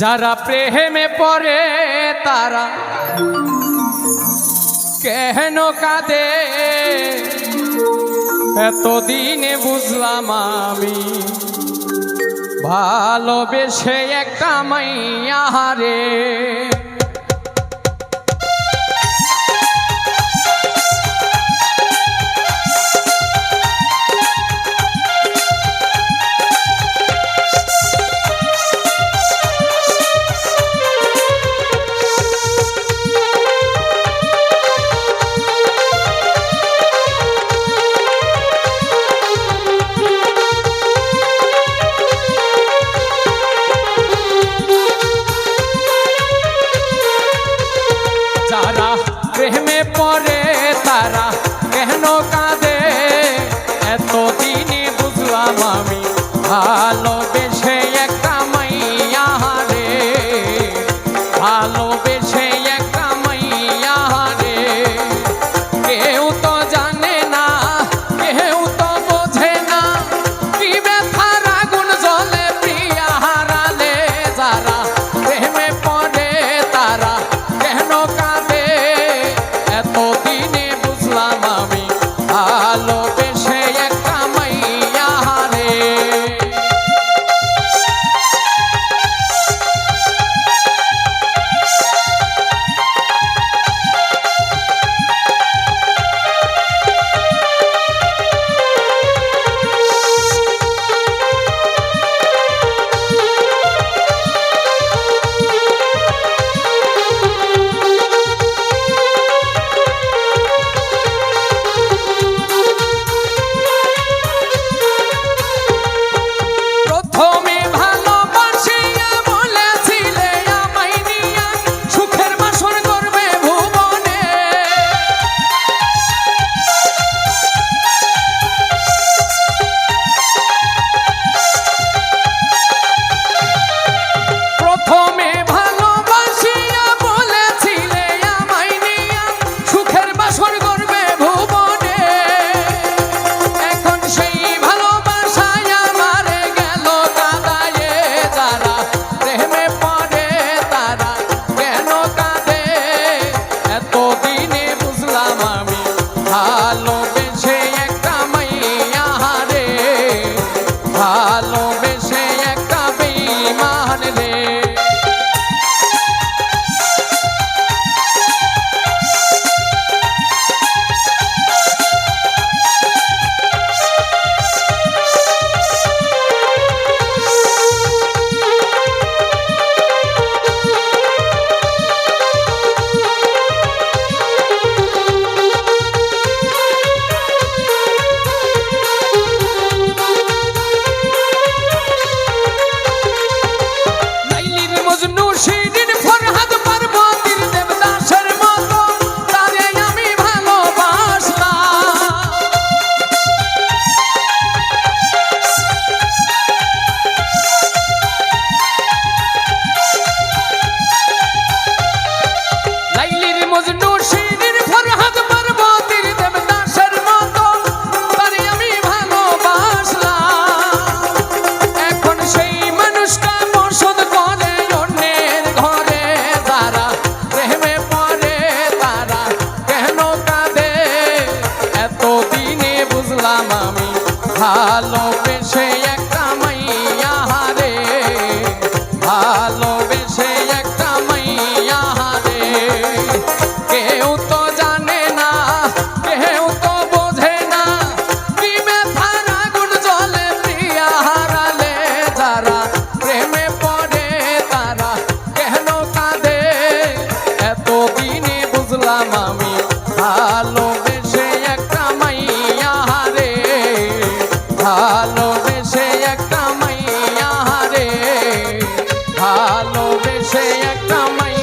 যারা প্রেমে পড়ে তারা কেন কাঁদে এতদিনে বুঝলাম আমি ভালোবেসে একটা মাইয়া রে। যারা প্রেমে পড়ে তারা কেন কাঁদে এতদিনে বুঝলাম আমি ভালোবেসে একটা মাইয়া রে, ভালোবেসে একটা মাইয়া রে। কেউ তো জানে না কেউ তো বোঝে না কি ব্যথার আগুন জ্বলে প্রিয়া হারালে। যারা প্রেমে পড়ে তারা কেন কাঁদে এতদিনে বুঝলাম আমি ভালোবেসে একটা মাইয়া রে। ভালোবেসে একটা মাইয়া রে, ভালোবেসে একটা বেঈমান রে। আমি ভালোবেসে একটা মাইয়া রে, ভালোবেসে একটা মাইয়া রে। কেউ তো জানে না কেউ তো বোঝে না কি ব্যথার আগুন জ্বলে প্রিয়া হারালে। যারা প্রেমে পড়ে তারা কেন কাঁদে এতদিনে বুঝলাম আমি ভালোবেসে একটা মাইয়া রে, ভালোবেসে একটা মাইয়া রে, ভালোবেসে একটা মাইয়া।